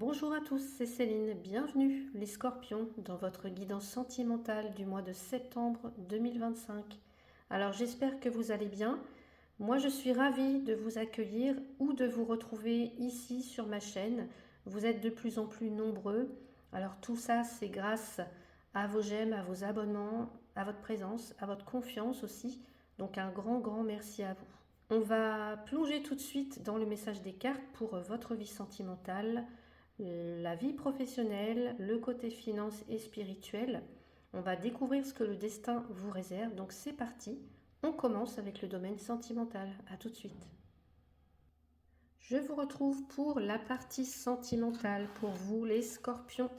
Bonjour à tous, c'est Céline. Bienvenue les Scorpions dans votre guidance sentimentale du mois de septembre 2025. Alors j'espère que vous allez bien. Moi je suis ravie de vous accueillir ou de vous retrouver ici sur ma chaîne. Vous êtes de plus en plus nombreux. Alors tout ça c'est grâce à vos j'aime, à vos abonnements, à votre présence, à votre confiance aussi. Donc un grand merci à vous. On va plonger tout de suite dans le message des cartes pour votre vie sentimentale, la vie professionnelle, le côté finance et spirituel. On va découvrir ce que le destin vous réserve. Donc c'est parti. On commence avec le domaine sentimental. À tout de suite. Je vous retrouve pour la partie sentimentale pour vous les Scorpions.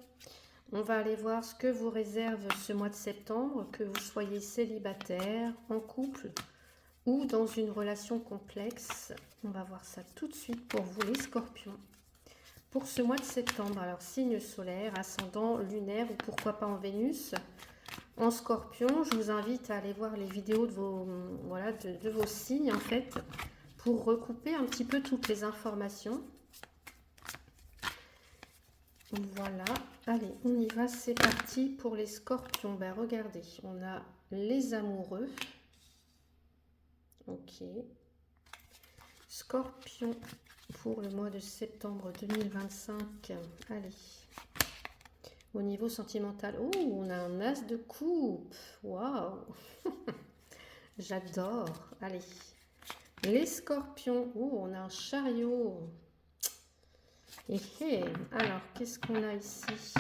On va aller voir ce que vous réserve ce mois de septembre, que vous soyez célibataire, en couple ou dans une relation complexe. On va voir ça tout de suite pour vous les Scorpions. Pour ce mois de septembre, alors signe solaire, ascendant, lunaire ou pourquoi pas en Vénus. En Scorpion, je vous invite à aller voir les vidéos de vos, voilà, de vos signes en fait, pour recouper un petit peu toutes les informations. Voilà, allez, on y va, c'est parti pour les Scorpions. Ben, regardez, on a les amoureux. Ok. Scorpion pour le mois de septembre 2025. Allez. Au niveau sentimental, oh, on a un as de coupe. Waouh. J'adore. Allez. Les Scorpions. Oh, on a un chariot. Alors, qu'est-ce qu'on a ici?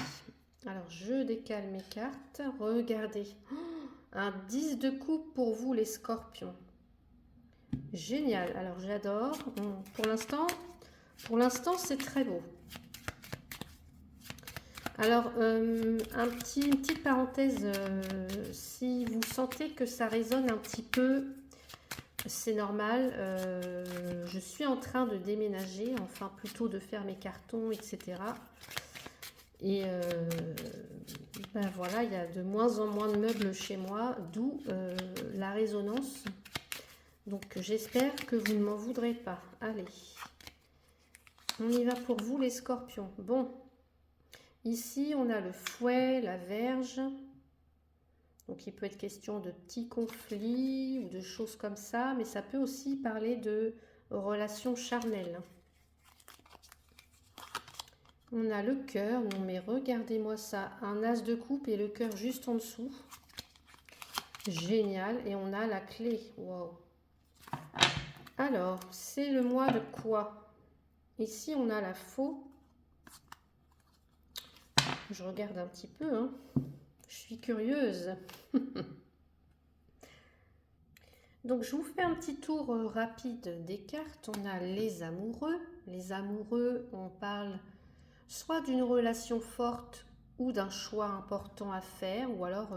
Alors, je décale mes cartes. Regardez. Un 10 de coupe pour vous, les Scorpions. Génial. Alors, j'adore. Pour l'instant, c'est très beau. Alors, une petite parenthèse, si vous sentez que ça résonne un petit peu, c'est normal. Je suis en train de déménager, enfin plutôt de faire mes cartons, etc. Et ben voilà, il y a de moins en moins de meubles chez moi, d'où la résonance. Donc j'espère que vous ne m'en voudrez pas. Allez, on y va pour vous les Scorpions. Bon. Ici, on a le fouet, la verge. Donc, il peut être question de petits conflits ou de choses comme ça, mais ça peut aussi parler de relations charnelles. On a le cœur. Non, mais regardez-moi ça. Un as de coupe et le cœur juste en dessous. Génial. Et on a la clé. Wow. Alors, c'est le mois de quoi? Ici, on a la faux. Je regarde un petit peu, hein. Je suis curieuse. Donc, je vous fais un petit tour rapide des cartes. On a les amoureux. Les amoureux, on parle soit d'une relation forte ou d'un choix important à faire, ou alors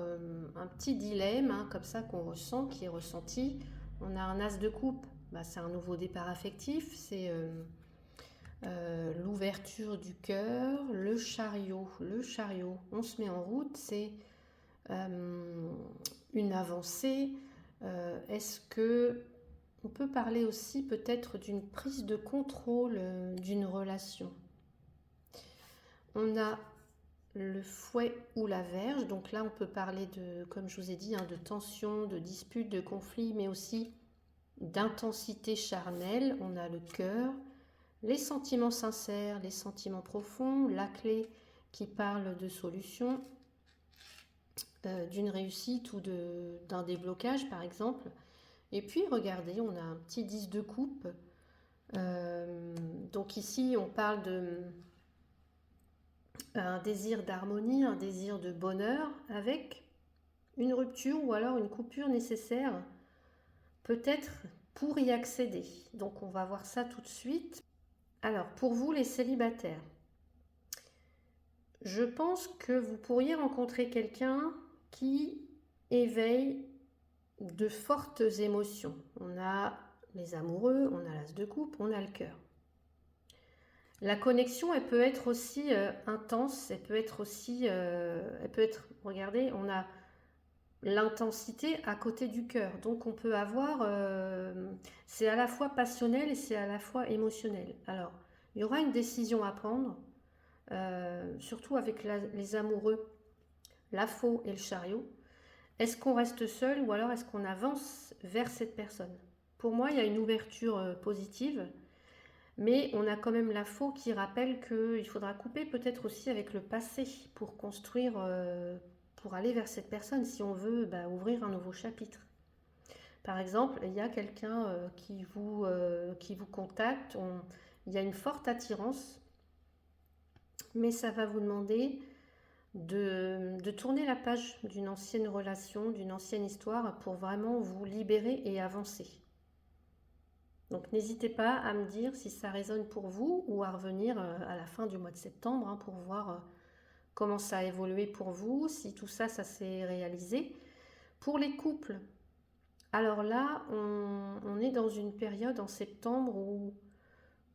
un petit dilemme, hein, comme ça qu'on ressent, qui est ressenti. On a un as de coupe. Bah, c'est un nouveau départ affectif. C'est l'ouverture du cœur. Le chariot. Le chariot. On se met en route. C'est une avancée. Est-ce que on peut parler aussi peut-être d'une prise de contrôle d'une relation? On a le fouet ou la verge, donc là on peut parler de, comme je vous ai dit, hein, de tension, de dispute, de conflit, mais aussi d'intensité charnelle. On a le cœur, les sentiments sincères, les sentiments profonds, la clé qui parle de solution, d'une réussite ou d'un déblocage par exemple. Et puis regardez, on a un petit 10 de coupe. Donc ici on parle de un désir d'harmonie, un désir de bonheur avec une rupture ou alors une coupure nécessaire peut-être pour y accéder. Donc on va voir ça tout de suite. Alors pour vous les célibataires, je pense que vous pourriez rencontrer quelqu'un qui éveille de fortes émotions. On a les amoureux, on a l'as de coupe, on a le cœur. La connexion, elle peut être aussi intense, elle peut être aussi, regardez, on a l'intensité à côté du cœur. Donc on peut avoir, c'est à la fois passionnel et c'est à la fois émotionnel. Alors, il y aura une décision à prendre. surtout avec les amoureux, la faux et le chariot. Est-ce qu'on reste seul ou alors est-ce qu'on avance vers cette personne? Pour moi, il y a une ouverture positive, mais on a quand même la faux qui rappelle qu'il faudra couper peut-être aussi avec le passé pour construire, pour aller vers cette personne si on veut ouvrir un nouveau chapitre. Par exemple, il y a quelqu'un qui vous contacte, il y a une forte attirance, mais ça va vous demander de tourner la page d'une ancienne relation, d'une ancienne histoire pour vraiment vous libérer et avancer. Donc n'hésitez pas à me dire si ça résonne pour vous ou à revenir à la fin du mois de septembre pour voir comment ça a évolué pour vous, si tout ça, ça s'est réalisé. Pour les couples, alors là, on est dans une période en septembre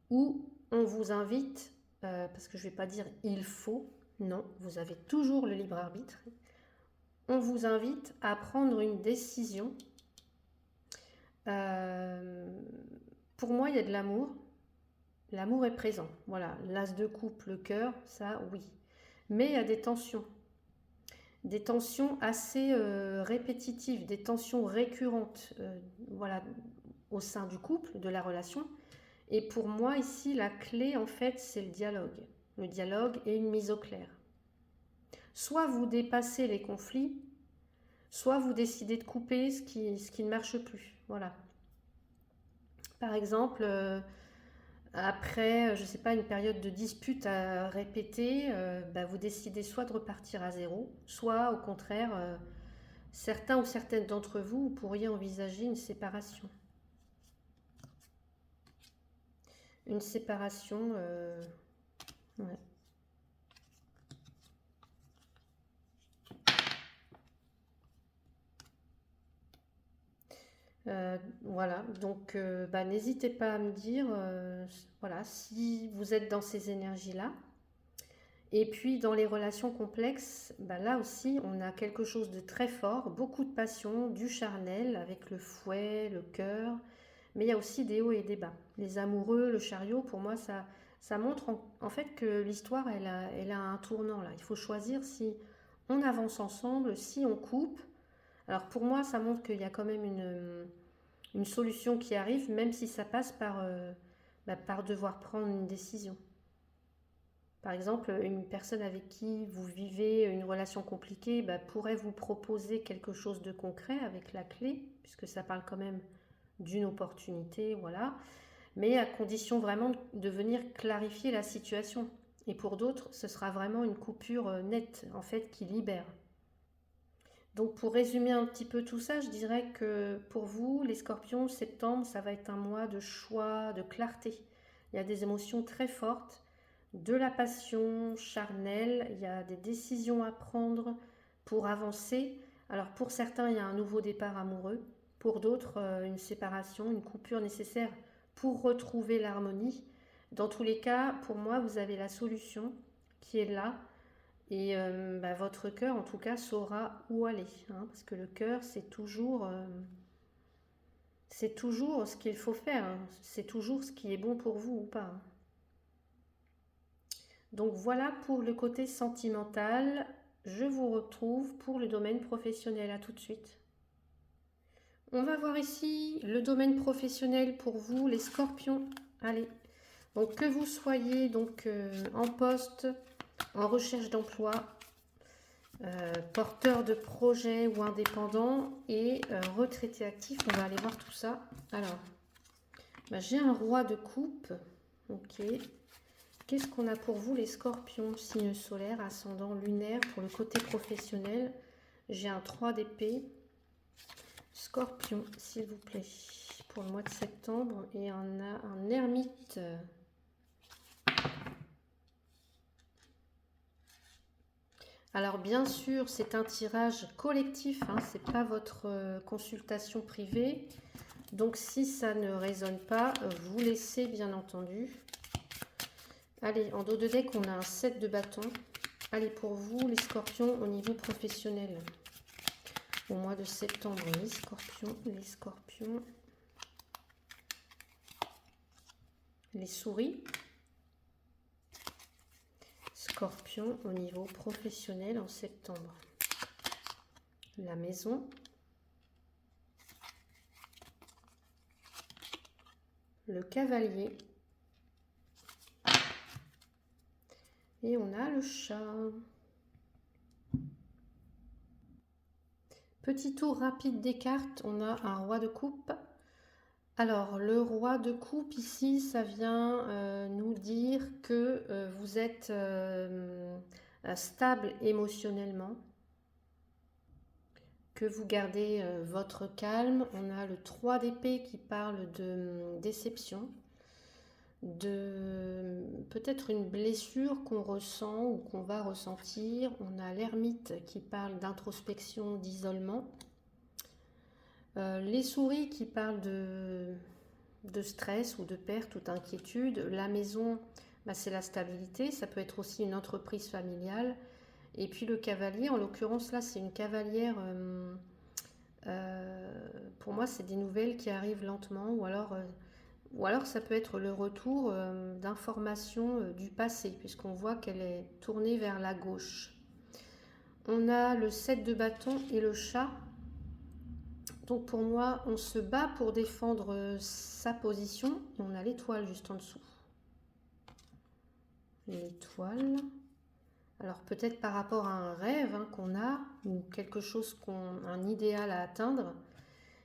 où on vous invite, parce que je ne vais pas dire il faut, non, vous avez toujours le libre arbitre. On vous invite à prendre une décision. Pour moi, il y a de l'amour. L'amour est présent. Voilà, l'as de coupe, le cœur, ça, oui. Mais il y a des tensions. Des tensions assez répétitives, des tensions récurrentes, voilà, au sein du couple, de la relation. Et pour moi, ici, la clé, en fait, c'est le dialogue. Le dialogue et une mise au clair. Soit vous dépassez les conflits, soit vous décidez de couper ce qui ne marche plus. Voilà. Par exemple, après, je ne sais pas, une période de dispute à répéter, vous décidez soit de repartir à zéro, soit au contraire, certains ou certaines d'entre vous pourriez envisager une séparation. Une séparation, ouais. Voilà, donc n'hésitez pas à me dire voilà, si vous êtes dans ces énergies-là. Et puis dans les relations complexes, là aussi on a quelque chose de très fort, beaucoup de passion, du charnel avec le fouet, le cœur, mais il y a aussi des hauts et des bas. Les amoureux, le chariot, pour moi ça montre en fait que l'histoire elle a un tournant là. Il faut choisir si on avance ensemble, si on coupe. Alors pour moi, ça montre qu'il y a quand même une solution qui arrive, même si ça passe par devoir prendre une décision. Par exemple, une personne avec qui vous vivez une relation compliquée pourrait vous proposer quelque chose de concret avec la clé, puisque ça parle quand même d'une opportunité, voilà. Mais à condition vraiment de venir clarifier la situation. Et pour d'autres, ce sera vraiment une coupure nette, en fait, qui libère. Donc pour résumer un petit peu tout ça, je dirais que pour vous, les scorpions, septembre, ça va être un mois de choix, de clarté. Il y a des émotions très fortes, de la passion charnelle, il y a des décisions à prendre pour avancer. Alors pour certains, il y a un nouveau départ amoureux, pour d'autres, une séparation, une coupure nécessaire pour retrouver l'harmonie. Dans tous les cas, pour moi, vous avez la solution qui est là. Et votre cœur, en tout cas, saura où aller. Hein, parce que le cœur, c'est toujours ce qu'il faut faire. Hein, c'est toujours ce qui est bon pour vous ou pas. Hein. Donc voilà pour le côté sentimental. Je vous retrouve pour le domaine professionnel. À tout de suite. On va voir ici le domaine professionnel pour vous, les scorpions. Allez. Donc que vous soyez donc en poste, en recherche d'emploi, porteur de projet ou indépendant et retraité actif, on va aller voir tout ça. Alors, j'ai un roi de coupe. Ok. Qu'est-ce qu'on a pour vous les scorpions, signe solaire, ascendant lunaire pour le côté professionnel? J'ai un 3 d'épée. Scorpion, s'il vous plaît, pour le mois de septembre. Et on a un ermite. Alors bien sûr, c'est un tirage collectif, hein, ce n'est pas votre consultation privée. Donc si ça ne résonne pas, vous laissez bien entendu. Allez, en dos de deck, on a un 7 de bâton. Allez, pour vous, les scorpions, au niveau professionnel. Au mois de septembre, les scorpions, les souris. Scorpion au niveau professionnel en septembre. La maison. Le cavalier. Et on a le chat. Petit tour rapide des cartes. On a un roi de coupe. Alors, le roi de coupe, ici, ça vient nous dire que vous êtes stable émotionnellement, que vous gardez votre calme. On a le 3 d'épée qui parle de déception, de peut-être une blessure qu'on ressent ou qu'on va ressentir. On a l'ermite qui parle d'introspection, d'isolement. Les souris qui parlent de stress ou de perte ou d'inquiétude. La maison, bah, c'est la stabilité. Ça peut être aussi une entreprise familiale. Et puis le cavalier, en l'occurrence là, c'est une cavalière. Pour moi, c'est des nouvelles qui arrivent lentement. Ou alors ça peut être le retour d'informations du passé, puisqu'on voit qu'elle est tournée vers la gauche. On a le 7 de bâton et le chat. Donc pour moi, on se bat pour défendre sa position. Et on a l'étoile juste en dessous. L'étoile. Alors peut-être par rapport à un rêve qu'on a, ou quelque chose, un idéal à atteindre.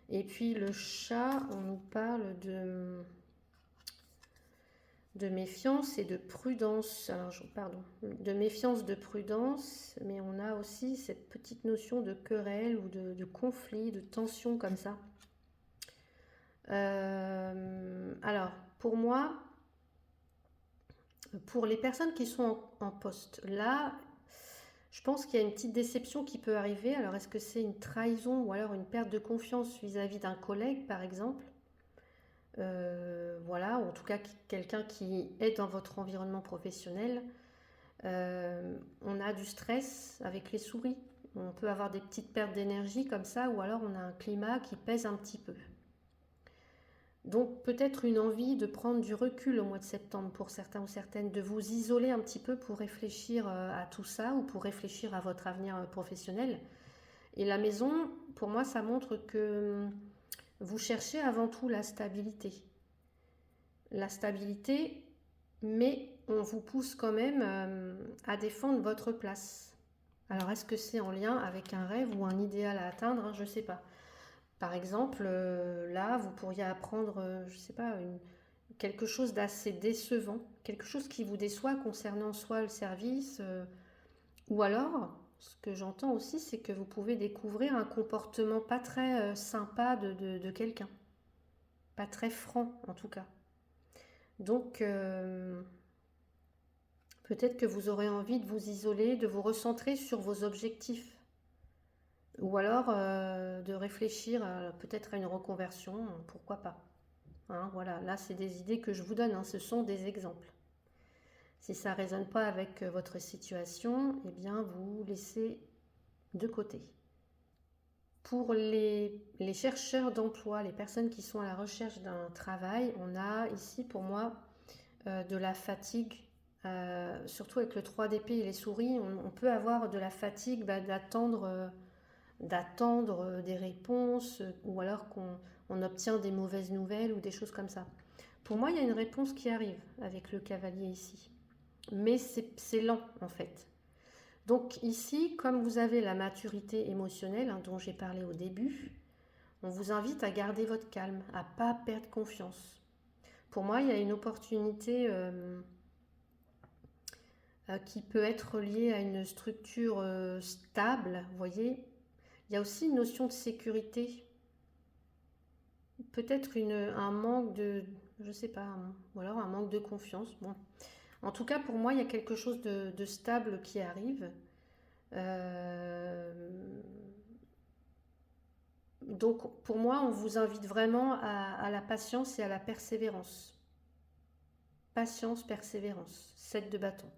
Et puis le chat, on nous parle de méfiance et de prudence. Alors, pardon, de méfiance, de prudence, mais on a aussi cette petite notion de querelle ou de conflit, de tension comme ça. Alors, pour moi, pour les personnes qui sont en poste, là, je pense qu'il y a une petite déception qui peut arriver. Alors, est-ce que c'est une trahison ou alors une perte de confiance vis-à-vis d'un collègue, par exemple? Voilà, ou en tout cas quelqu'un qui est dans votre environnement professionnel. On a du stress avec les souris. On peut avoir des petites pertes d'énergie comme ça, ou alors on a un climat qui pèse un petit peu. Donc peut-être une envie de prendre du recul au mois de septembre pour certains ou certaines, de vous isoler un petit peu pour réfléchir à tout ça ou pour réfléchir à votre avenir professionnel. Et la maison, pour moi, ça montre que vous cherchez avant tout la stabilité. La stabilité, mais on vous pousse quand même à défendre votre place. Alors, est-ce que c'est en lien avec un rêve ou un idéal à atteindre? Je ne sais pas. Par exemple, là, vous pourriez apprendre, je ne sais pas, quelque chose d'assez décevant, quelque chose qui vous déçoit concernant soit le service, ou alors, ce que j'entends aussi, c'est que vous pouvez découvrir un comportement pas très sympa de quelqu'un. Pas très franc, en tout cas. Donc, peut-être que vous aurez envie de vous isoler, de vous recentrer sur vos objectifs. Ou alors de réfléchir peut-être à une reconversion, pourquoi pas. Voilà, là c'est des idées que je vous donne, ce sont des exemples. Si ça ne résonne pas avec votre situation, eh bien vous laissez de côté. Pour les chercheurs d'emploi, les personnes qui sont à la recherche d'un travail, on a ici pour moi de la fatigue, surtout avec le 3 d'épée et les souris, on peut avoir de la fatigue d'attendre des réponses ou alors qu'on obtient des mauvaises nouvelles ou des choses comme ça. Pour moi, il y a une réponse qui arrive avec le cavalier ici. Mais c'est lent en fait. Donc ici, comme vous avez la maturité émotionnelle dont j'ai parlé au début, on vous invite à garder votre calme, à ne pas perdre confiance. Pour moi, il y a une opportunité qui peut être liée à une structure stable, vous voyez. Il y a aussi une notion de sécurité. Peut-être un manque de, je sais pas, ou alors un manque de confiance. Bon. En tout cas, pour moi, il y a quelque chose de stable qui arrive. Donc, pour moi, on vous invite vraiment à la patience et à la persévérance. Patience, persévérance. 7 de bâton.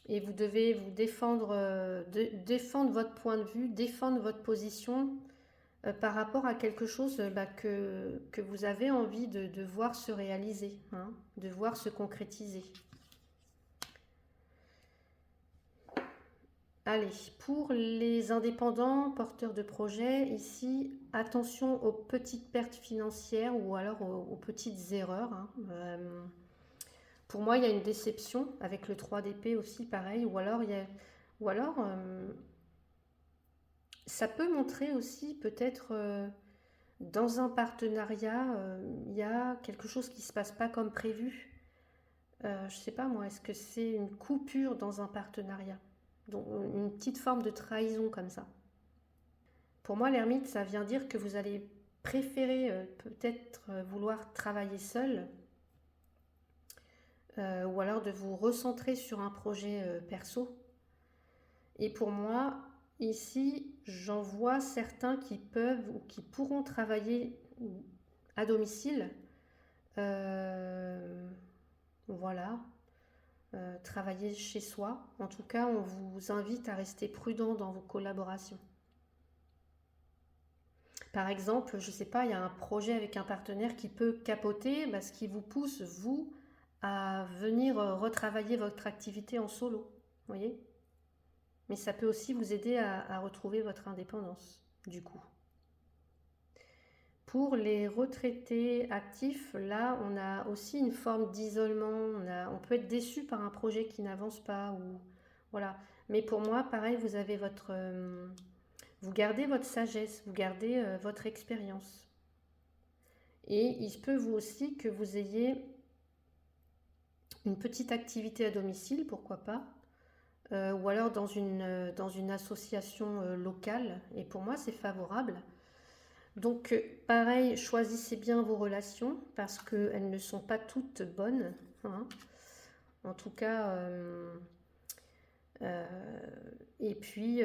Et vous devez vous défendre votre point de vue, défendre votre position par rapport à quelque chose que vous avez envie de voir se réaliser, de voir se concrétiser. Allez, pour les indépendants, porteurs de projets, ici, attention aux petites pertes financières ou alors aux petites erreurs, hein. Pour moi, il y a une déception avec le 3 d'épée aussi, pareil, ou alors ça peut montrer aussi peut-être dans un partenariat, il y a quelque chose qui ne se passe pas comme prévu. Je sais pas moi, est-ce que c'est une coupure dans un partenariat? Donc une petite forme de trahison comme ça. Pour moi, l'ermite, ça vient dire que vous allez préférer peut-être vouloir travailler seul, ou alors de vous recentrer sur un projet perso. Et pour moi, ici, j'en vois certains qui peuvent ou qui pourront travailler à domicile. Euh, voilà, travailler chez soi. En tout cas, on vous invite à rester prudent dans vos collaborations. Par exemple, je ne sais pas, il y a un projet avec un partenaire qui peut capoter, ce qui vous pousse, vous, à venir retravailler votre activité en solo. Vous voyez? Mais ça peut aussi vous aider à retrouver votre indépendance, du coup. Pour les retraités actifs, là, on a aussi une forme d'isolement. On peut être déçu par un projet qui n'avance pas. Voilà. Mais pour moi, pareil, vous gardez votre sagesse, vous gardez votre expérience. Et il se peut vous aussi que vous ayez une petite activité à domicile, pourquoi pas, ou alors dans une association locale. Et pour moi, c'est favorable. Donc, pareil, choisissez bien vos relations parce qu'elles ne sont pas toutes bonnes, hein. En tout cas, et puis,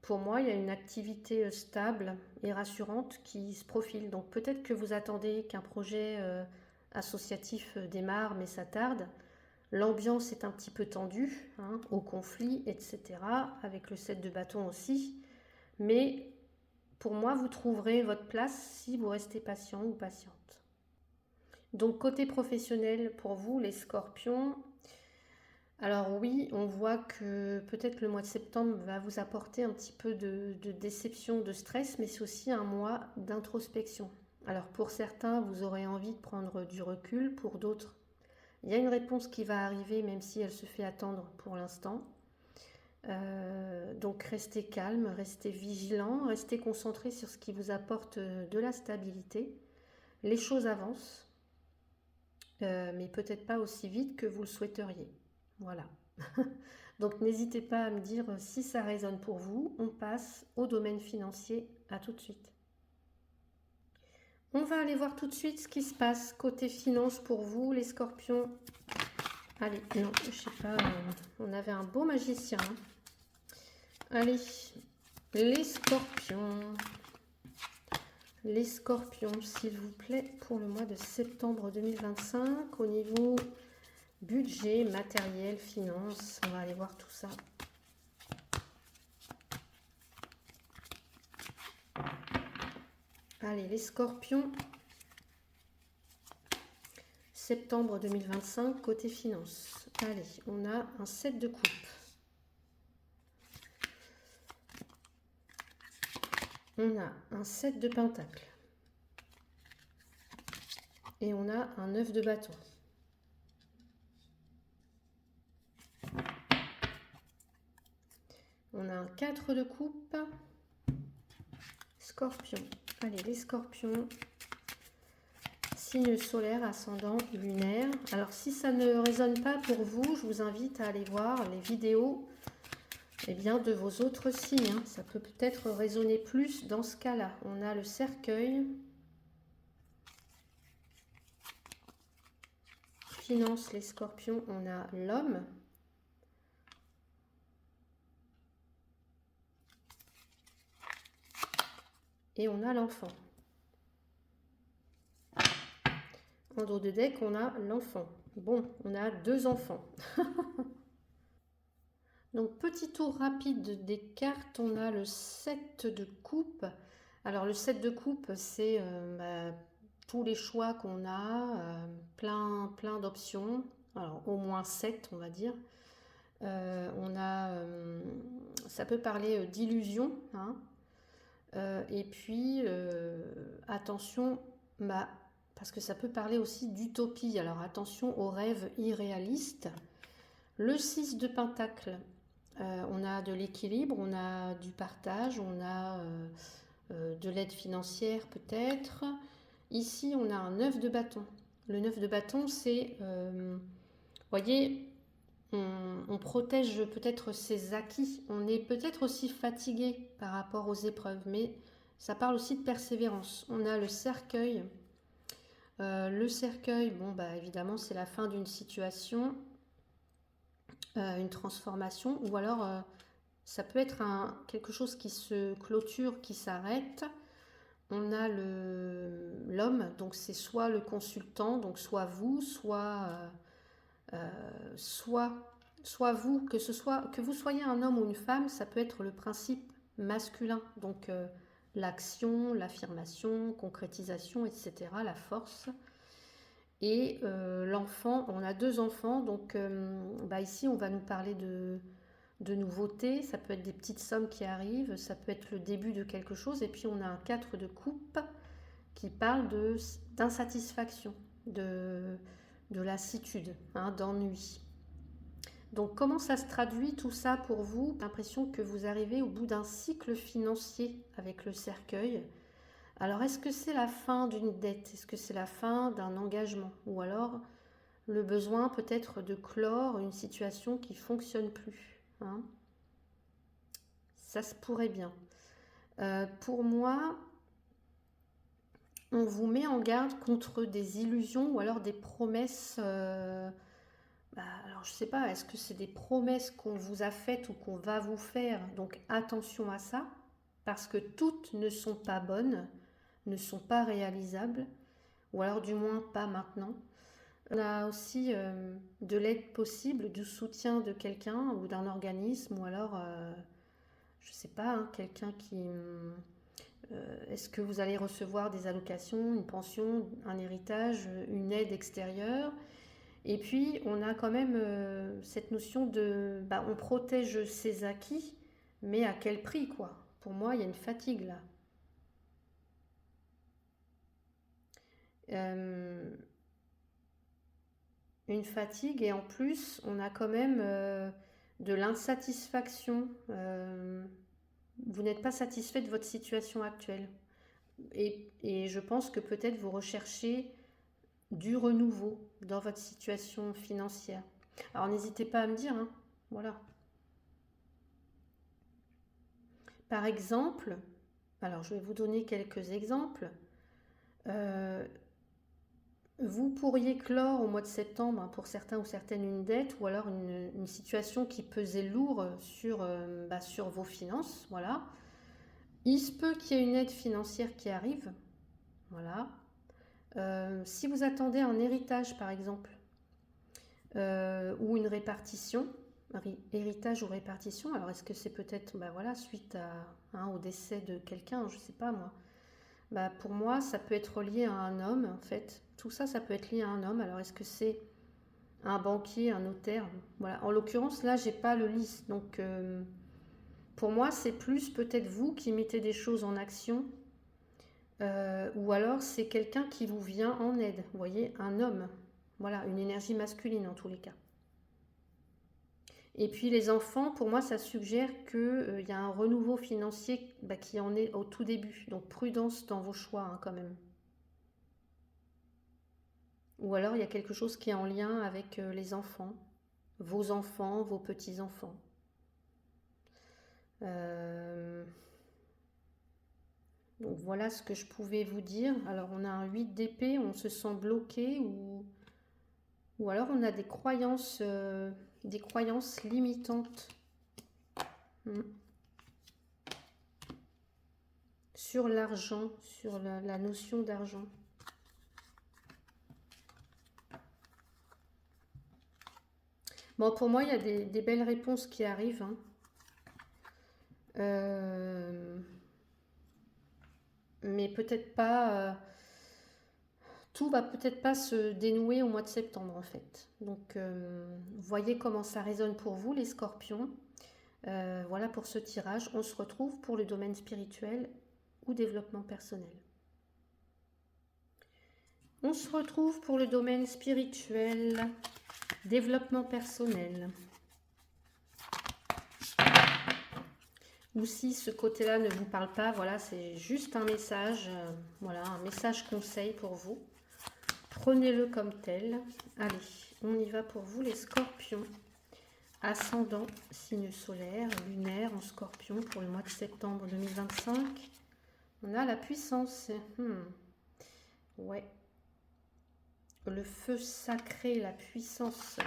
pour moi, il y a une activité stable et rassurante qui se profile. Donc, peut-être que vous attendez qu'un projet associatif démarre, mais ça tarde. L'ambiance est un petit peu tendue, hein, au conflit, etc. Avec le 7 de bâton aussi. Mais pour moi, vous trouverez votre place si vous restez patient ou patiente. Donc, côté professionnel, pour vous, les scorpions, alors oui, on voit que peut-être le mois de septembre va vous apporter un petit peu de déception, de stress, mais c'est aussi un mois d'introspection. Alors pour certains, vous aurez envie de prendre du recul, pour d'autres, il y a une réponse qui va arriver, même si elle se fait attendre pour l'instant. Donc restez calme, restez vigilant, restez concentré sur ce qui vous apporte de la stabilité. Les choses avancent, mais peut-être pas aussi vite que vous le souhaiteriez. Voilà. Donc n'hésitez pas à me dire si ça résonne pour vous. On passe au domaine financier. À tout de suite. On va aller voir tout de suite ce qui se passe côté finance pour vous, les scorpions. Allez, non, je sais pas, on avait un beau magicien, hein. Allez, les scorpions. Les scorpions, s'il vous plaît, pour le mois de septembre 2025, au niveau budget, matériel, finance, on va aller voir tout ça. Allez, les scorpions, septembre 2025, côté finance. Allez, on a un 7 de coupe. On a un 7 de pentacle. Et on a un 9 de bâton. On a un 4 de coupe. Scorpion. Allez, les scorpions. Signe solaire, ascendant, lunaire. Alors, si ça ne résonne pas pour vous, je vous invite à aller voir les vidéos de vos autres signes, hein. Ça peut peut-être résonner plus dans ce cas-là. On a le cercueil. Finance, les scorpions, on a l'homme. Et on a l'enfant. En dos de deck, on a l'enfant. Bon, on a 2 enfants. Donc, petit tour rapide des cartes. On a le 7 de coupe. Alors, le 7 de coupe, c'est tous les choix qu'on a, plein d'options. Alors, au moins 7, on va dire. Ça peut parler d'illusion, hein. Et puis, attention, bah, parce que ça peut parler aussi d'utopie. Alors attention aux rêves irréalistes. Le 6 de Pentacle, on a de l'équilibre, on a du partage, on a de l'aide financière peut-être. Ici, on a un 9 de bâton. Le 9 de bâton, c'est, voyez, on protège peut-être ses acquis. On est peut-être aussi fatigué par rapport aux épreuves, mais ça parle aussi de persévérance. On a le cercueil. Le cercueil, bon, bah, évidemment, c'est la fin d'une situation, une transformation, ou alors ça peut être quelque chose qui se clôture, qui s'arrête. On a l'homme, donc c'est soit le consultant, donc soit vous, soit vous, que vous soyez un homme ou une femme, ça peut être le principe masculin, donc l'action, l'affirmation, concrétisation, etc., la force. Et l'enfant, on a 2 enfants, donc bah ici on va nous parler de nouveautés, ça peut être des petites sommes qui arrivent, ça peut être le début de quelque chose, et puis on a un 4 de coupe qui parle d'insatisfaction, de lassitude, hein, d'ennui. Donc comment ça se traduit tout ça pour vous? J'ai l'impression que vous arrivez au bout d'un cycle financier avec le cercueil. Alors est-ce que c'est la fin d'une dette? Est-ce que c'est la fin d'un engagement? Ou alors le besoin peut-être de clore une situation qui ne fonctionne plus, hein? Ça se pourrait bien. Pour moi, on vous met en garde contre des illusions ou alors des promesses. Alors je sais pas, est-ce que c'est des promesses qu'on vous a faites ou qu'on va vous faire? Donc attention à ça, parce que toutes ne sont pas bonnes, ne sont pas réalisables, ou alors du moins pas maintenant. On a aussi de l'aide possible, du soutien de quelqu'un ou d'un organisme, ou alors, je sais pas, hein, quelqu'un qui... est-ce que vous allez recevoir des allocations, une pension, un héritage, une aide extérieure? Et puis, on a quand même cette notion de... Bah, on protège ses acquis, mais à quel prix, quoi? Pour moi, il y a une fatigue là. Euh, une fatigue et en plus, on a quand même de l'insatisfaction. Vous n'êtes pas satisfait de votre situation actuelle. Et je pense que peut-être vous recherchez du renouveau dans votre situation financière. Alors n'hésitez pas à me dire, hein. Voilà. Par exemple, alors je vais vous donner quelques exemples. Euh, Vous pourriez clore au mois de septembre, hein, pour certains ou certaines, une dette ou alors une situation qui pesait lourd sur vos finances. Voilà. Il se peut qu'il y ait une aide financière qui arrive. Voilà. Si vous attendez un héritage, par exemple, ou une répartition, héritage ou répartition, alors est-ce que c'est peut-être voilà, suite au décès de quelqu'un, je ne sais pas moi. Bah, pour moi, ça peut être lié à un homme, en fait. Tout ça, ça peut être lié à un homme. Alors, est-ce que c'est un banquier, un notaire? Voilà. En l'occurrence, là, j'ai pas le liste. Donc, pour moi, c'est plus peut-être vous qui mettez des choses en action. Ou alors, c'est quelqu'un qui vous vient en aide. Vous voyez, un homme. Voilà, une énergie masculine en tous les cas. Et puis les enfants, pour moi, ça suggère qu'il y a un renouveau financier qui en est au tout début. Donc prudence dans vos choix, hein, quand même. Ou alors il y a quelque chose qui est en lien avec les enfants, vos petits-enfants. Euh, Donc voilà ce que je pouvais vous dire. Alors on a un 8 d'épée, on se sent bloqué ou alors on a des croyances limitantes. Hmm. Sur l'argent, sur la notion d'argent. Bon, pour moi, il y a des belles réponses qui arrivent, hein. Mais peut-être pas tout va peut-être pas se dénouer au mois de septembre en fait. Donc voyez comment ça résonne pour vous les scorpions. Voilà pour ce tirage. On se retrouve pour le domaine spirituel ou développement personnel. On se retrouve pour le domaine spirituel, développement personnel. Ou si ce côté-là ne vous parle pas, voilà, c'est juste un message, voilà, un message conseil pour vous. Prenez-le comme tel. Allez, on y va pour vous les scorpions. Ascendant, signe solaire, lunaire en scorpion pour le mois de septembre 2025. On a la puissance. Ouais. Le feu sacré, la puissance.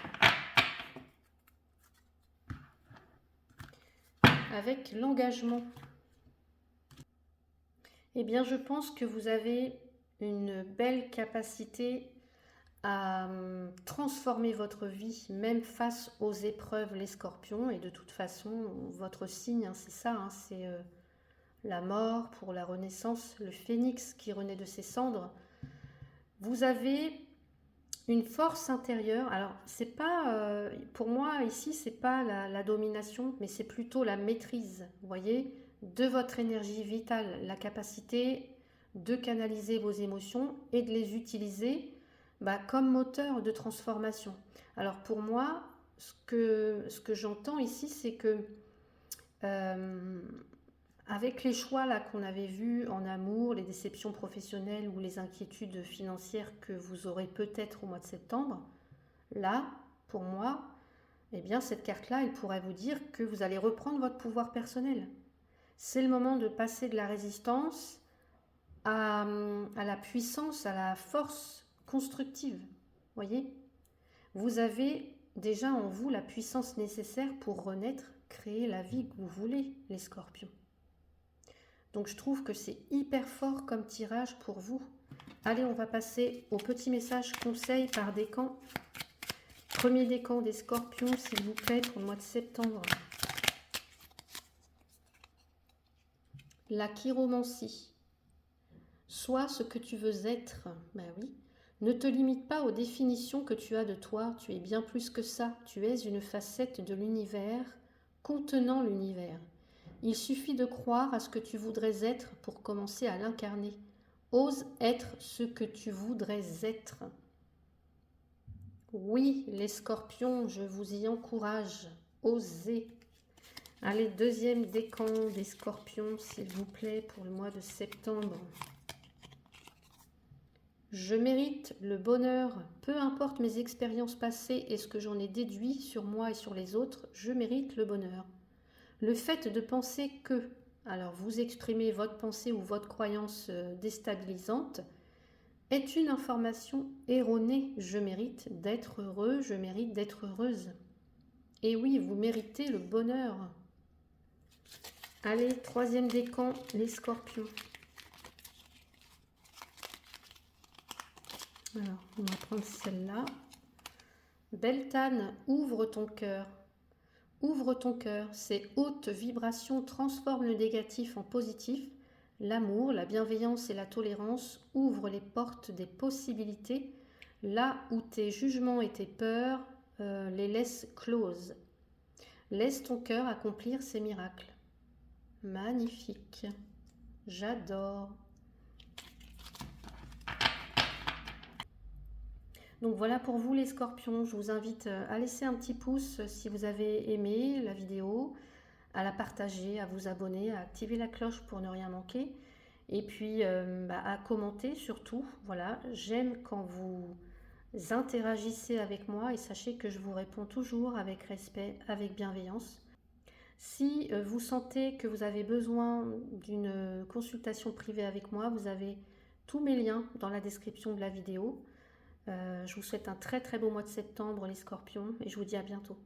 Avec l'engagement. Eh bien, je pense que vous avez une belle capacité à transformer votre vie, même face aux épreuves, les scorpions. Et de toute façon, votre signe, hein, c'est ça, hein, c'est la mort pour la renaissance, le phénix qui renaît de ses cendres. Vous avez une force intérieure. Alors, c'est pas, pour moi, ici, c'est pas la domination, mais c'est plutôt la maîtrise, vous voyez, de votre énergie vitale, la capacité de canaliser vos émotions et de les utiliser comme moteur de transformation. Alors pour moi, ce que j'entends ici, c'est que avec les choix là qu'on avait vus en amour, les déceptions professionnelles ou les inquiétudes financières que vous aurez peut-être au mois de septembre, là, pour moi, eh bien cette carte-là, elle pourrait vous dire que vous allez reprendre votre pouvoir personnel. C'est le moment de passer de la résistance à la puissance, à la force constructive. Voyez, vous avez déjà en vous la puissance nécessaire pour renaître, créer la vie que vous voulez, les scorpions. Donc je trouve que c'est hyper fort comme tirage pour vous. Allez, on va passer au petit message conseil par décan. Premier décan des scorpions, s'il vous plaît, pour le mois de septembre. La chiromancie. Sois ce que tu veux être. Ben oui. Ne te limite pas aux définitions que tu as de toi. Tu es bien plus que ça. Tu es une facette de l'univers, contenant l'univers. Il suffit de croire à ce que tu voudrais être pour commencer à l'incarner. Ose être ce que tu voudrais être. Oui, les scorpions, je vous y encourage. Osez. Allez, deuxième décan des scorpions, s'il vous plaît, pour le mois de septembre. Je mérite le bonheur, peu importe mes expériences passées et ce que j'en ai déduit sur moi et sur les autres, je mérite le bonheur. Le fait de penser que, alors vous exprimez votre pensée ou votre croyance déstabilisante, est une information erronée. Je mérite d'être heureux, je mérite d'être heureuse. Et oui, vous méritez le bonheur. Allez, troisième décan, les scorpions. Alors, on va prendre celle-là. Beltane, ouvre ton cœur. Ouvre ton cœur. Ces hautes vibrations transforment le négatif en positif. L'amour, la bienveillance et la tolérance ouvrent les portes des possibilités. Là où tes jugements et tes peurs les laissent closes. Laisse ton cœur accomplir ses miracles. Magnifique. J'adore. Donc voilà pour vous les scorpions, je vous invite à laisser un petit pouce si vous avez aimé la vidéo, à la partager, à vous abonner, à activer la cloche pour ne rien manquer et puis à commenter surtout. Voilà, j'aime quand vous interagissez avec moi et sachez que je vous réponds toujours avec respect, avec bienveillance. Si vous sentez que vous avez besoin d'une consultation privée avec moi, vous avez tous mes liens dans la description de la vidéo. Je vous souhaite un très très beau mois de septembre les scorpions et je vous dis à bientôt.